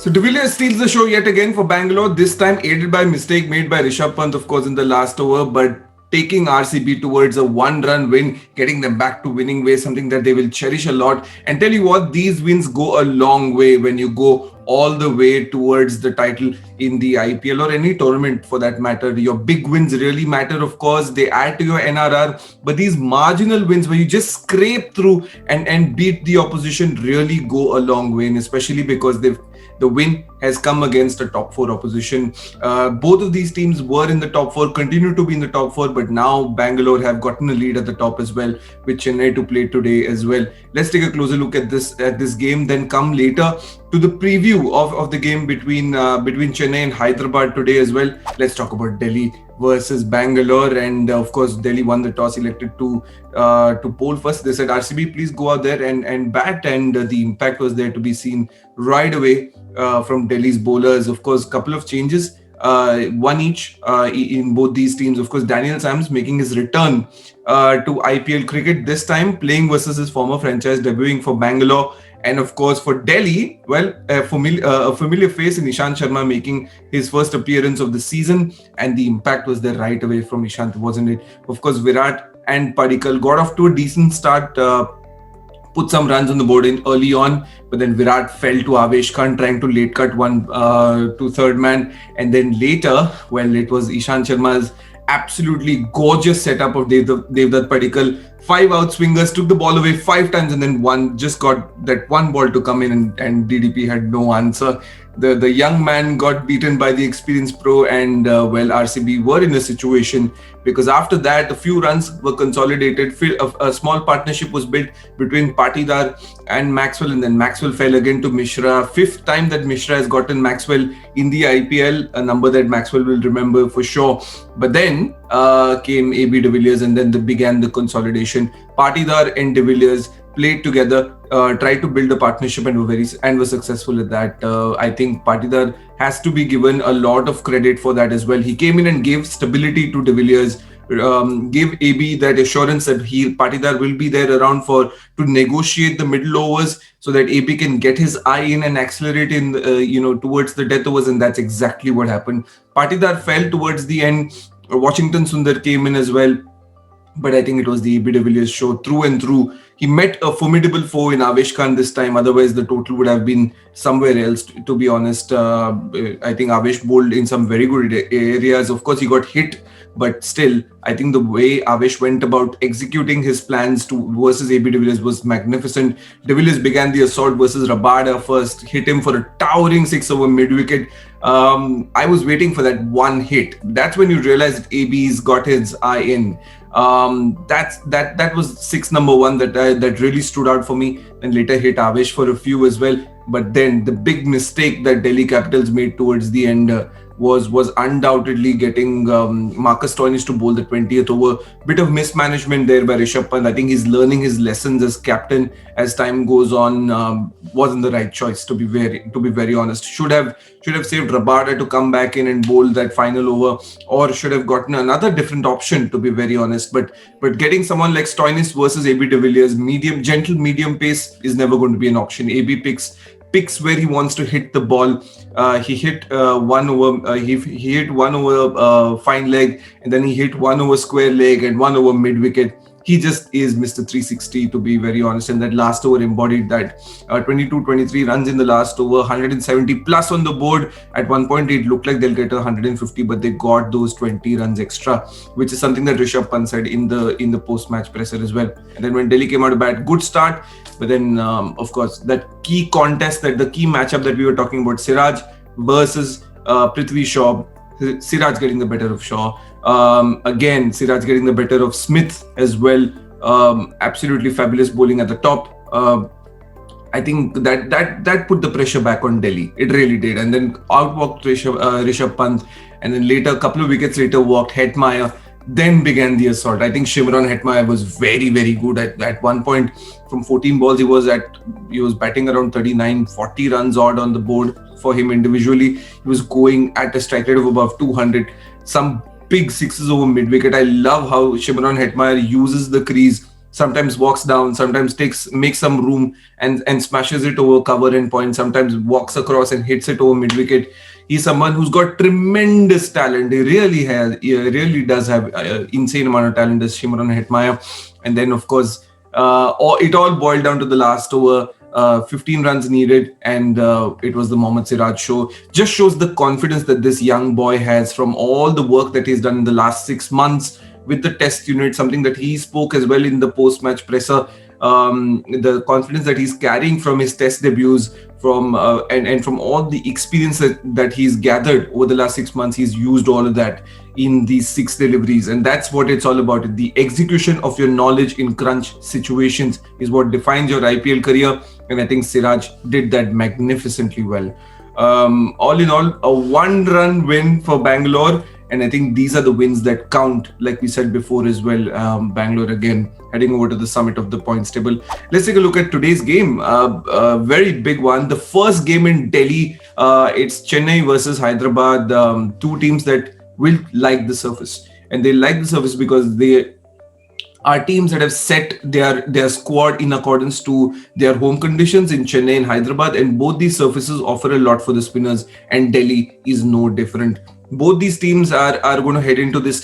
So De Villiers steals the show yet again for Bangalore, this time aided by mistake made by Rishabh Pant, of course, in the last over, but taking RCB towards a one-run win, getting them back to winning ways, something that they will cherish a lot. And tell you what, these wins go a long way when you go all the way towards the title in the IPL or any tournament for that matter. Your big wins really matter, of course. They add to your NRR, but these marginal wins where you just scrape through and beat the opposition really go a long way, and especially because the win has come against a top four opposition. Both of these teams were in the top four, continue to be in the top four, but now Bangalore have gotten a lead at the top as well, with Chennai to play today as well. Let's take a closer look at this game, then come later to the preview of the game between Chennai and Hyderabad today as well. Let's talk about Delhi versus Bangalore, and of course Delhi won the toss, elected to bowl first. They said, RCB, please go out there and bat, and the impact was there to be seen right away from Delhi's bowlers. Of course, couple of changes, one each in both these teams. Of course, Daniel Sams making his return to IPL cricket, this time playing versus his former franchise, debuting for Bangalore. And of course, for Delhi, well, a familiar face in Ishant Sharma making his first appearance of the season, and the impact was there right away from Ishant, wasn't it? Of course, Virat and Padikkal got off to a decent start, put some runs on the board in early on, but then Virat fell to Avesh Khan trying to late cut one to third man, and then later, well, it was Ishant Sharma's absolutely gorgeous setup of Devdutt Padikkal. 5 outswingers, took the ball away 5 times, and then just got that one ball to come in, and DDP had no answer. The young man got beaten by the experienced pro, and RCB were in a situation, because after that a few runs were consolidated. A small partnership was built between Patidar and Maxwell, and then Maxwell fell again to Mishra. 5th time that Mishra has gotten Maxwell in the IPL, a number that Maxwell will remember for sure. But then came AB de Villiers, and then began the consolidation. Patidar and de Villiers played together, tried to build a partnership, and were successful at that. I think Patidar has to be given a lot of credit for that as well. He came in and gave stability to de Villiers, gave AB that assurance that Patidar will be there around to negotiate the middle overs, so that AB can get his eye in and accelerate in towards the death overs, and that's exactly what happened. Patidar fell towards the end. Washington Sundar came in as well, but I think it was the AB de Villiers show through and through. He met a formidable foe in Avesh Khan this time. Otherwise, the total would have been somewhere else, to be honest. I think Avesh bowled in some very good areas. Of course, he got hit, but still, I think the way Avesh went about executing his plans versus AB de Villiers was magnificent. De Villiers began the assault versus Rabada first, hit him for a towering 6 over mid-wicket. I was waiting for that one hit. That's when you realize that AB's got his eye in. That was 6 number 1 that really stood out for me, and later hit Avesh for a few as well. But then the big mistake that Delhi Capitals made towards the end was undoubtedly getting Marcus Stoinis to bowl the 20th over. Bit of mismanagement there by Rishabh Pant. I think he's learning his lessons as captain as time goes on. Wasn't the right choice, to be very honest. Should have saved Rabada to come back in and bowl that final over, or should have gotten another different option, to be very honest. But getting someone like Stoinis versus AB de Villiers, gentle medium pace is never going to be an option. AB picks where he wants to hit the ball. He hit one over. He hit one over fine leg, and then he hit one over square leg and one over mid wicket. He just is Mr. 360, to be very honest. And that last over embodied that. 22-23 runs in the last over, 170 plus on the board. At one point, it looked like they'll get 150, but they got those 20 runs extra, which is something that Rishabh Pant said in the post-match presser as well. And then when Delhi came out of bat, good start. But then, of course, that key contest, the key matchup that we were talking about, Siraj versus Prithvi Shaw. Siraj getting the better of Shaw. Again, Siraj getting the better of Smith as well. Absolutely fabulous bowling at the top. I think that put the pressure back on Delhi. It really did. And then outwalked Rishabh Pant. And then later, a couple of wickets later, walked Hetmeyer. Then began the assault. I think Shimron Hetmeyer was very, very good. At one point, from 14 balls, he was batting around 39, 40 runs odd on the board for him individually. He was going at a strike rate of above 200. Some big sixes over mid-wicket. I love how Shimron Hetmeyer uses the crease sometimes walks down, sometimes makes some room and smashes it over cover and point, sometimes walks across and hits it over mid wicket. He's someone who's got tremendous talent. He really does have insane amount of talent as Shimron Hetmaya. And then of course it all boiled down to the last over. 15 runs needed, and it was the Mohammad Siraj show. Just shows the confidence that this young boy has from all the work that he's done in the last 6 months with the test unit, something that he spoke as well in the post-match presser. The confidence that he's carrying from his test debuts, and from all the experience that he's gathered over the last 6 months, he's used all of that in these 6 deliveries, and that's what it's all about. The execution of your knowledge in crunch situations is what defines your IPL career, and I think Siraj did that magnificently well. All in all, a 1-run win for Bangalore, and I think these are the wins that count, like we said before as well. Bangalore again heading over to the summit of the points table. Let's take a look at today's game. A very big one. The first game in Delhi. It's Chennai versus Hyderabad. Two teams that will like the surface, and they like the surface because they are teams that have set their squad in accordance to their home conditions in Chennai and Hyderabad, and both these surfaces offer a lot for the spinners, and Delhi is no different. Both these teams are going to head into this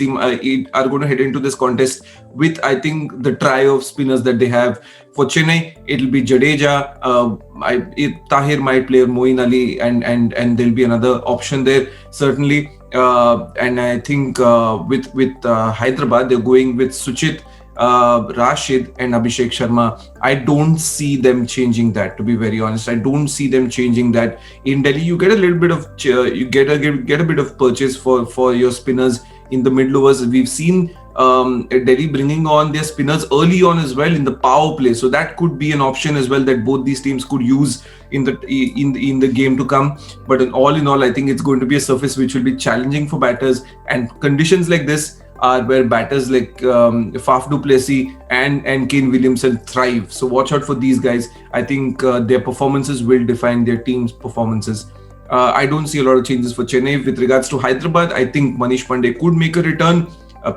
contest with, I think, the trio of spinners that they have. For Chennai, it'll be Jadeja. Tahir might play Moeen Ali, and there'll be another option there certainly. And I think with Hyderabad, they're going with Suchit, Rashid and Abhishek Sharma. I don't see them changing that, to be very honest. I don't see them changing that. In Delhi, you get a little bit of get a bit of purchase for your spinners in the mid overs. We've seen Delhi bringing on their spinners early on as well in the power play, so that could be an option as well that both these teams could use in the game to come. But all in all, I think it's going to be a surface which will be challenging for batters, and conditions like this are where batters like Faf du Plessis and Kane Williamson thrive. So watch out for these guys. I think their performances will define their team's performances. I don't see a lot of changes for Chennai. With regards to Hyderabad, I think Manish Pandey could make a return.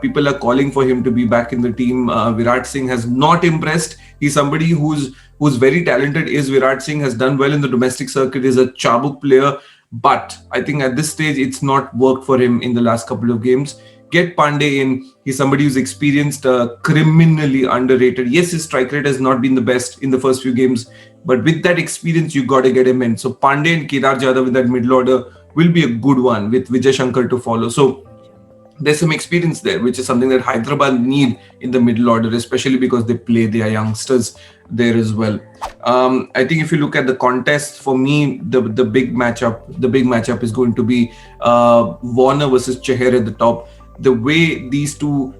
People are calling for him to be back in the team. Virat Singh has not impressed. He's somebody who's very talented. Virat Singh has done well in the domestic circuit, is a Chabuk player, but I think at this stage it's not worked for him in the last couple of games. Get Pandey in. He's somebody who's experienced, criminally underrated. Yes, his strike rate has not been the best in the first few games, but with that experience, you got to get him in. So Pandey and Kedar Jadhav in that middle order will be a good one with Vijay Shankar to follow. So there's some experience there, which is something that Hyderabad need in the middle order, especially because they play their youngsters there as well. I think if you look at the contest, for me, the big matchup is going to be Warner versus Chahar at the top. The way these two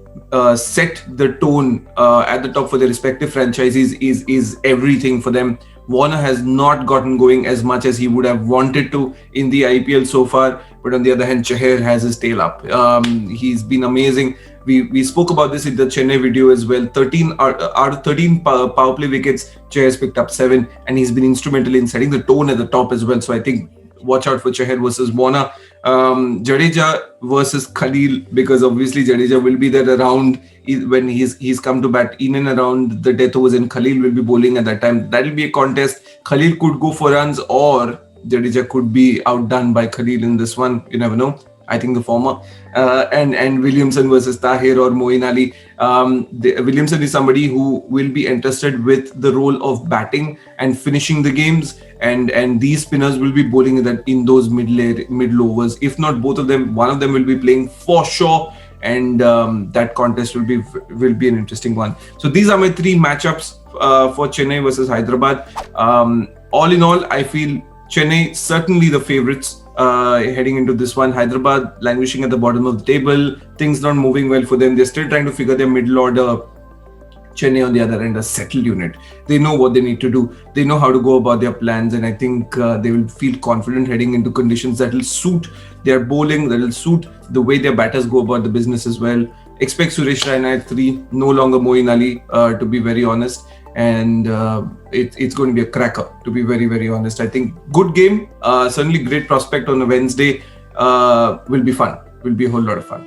set the tone at the top for their respective franchises is everything for them. Warner has not gotten going as much as he would have wanted to in the IPL so far, but on the other hand, Chahar has his tail up. He's been amazing. We spoke about this in the Chennai video as well. 13 out of 13 power play wickets, Chahar has picked up 7, and he's been instrumental in setting the tone at the top as well. So I think watch out for Chahar versus Warner. Jadeja versus Khalil, because obviously Jadeja will be there around when he's come to bat in and around the death overs, and Khalil will be bowling at that time. That will be a contest. Khalil could go for runs, or Jadeja could be outdone by Khalil in this one. You never know. I think the former. And Williamson versus Tahir or Moeen Ali. Williamson is somebody who will be entrusted with the role of batting and finishing the games, and these spinners will be bowling in those middle overs. If not both of them, one of them will be playing for sure, and that contest will be an interesting one. So these are my 3 matchups for Chennai versus Hyderabad. All in all, I feel Chennai certainly the favourites heading into this one. Hyderabad languishing at the bottom of the table, things not moving well for them. They're still trying to figure their middle order. Chennai on the other end, a settled unit. They know what they need to do. They know how to go about their plans, and I think they will feel confident heading into conditions that will suit their bowling, that will suit the way their batters go about the business as well. Expect Suresh Raina at 3, no longer Moeen Ali, to be very honest. And it's going to be a cracker, to be very, very honest. I think good game, certainly great prospect on a Wednesday. Will be fun. Will be a whole lot of fun.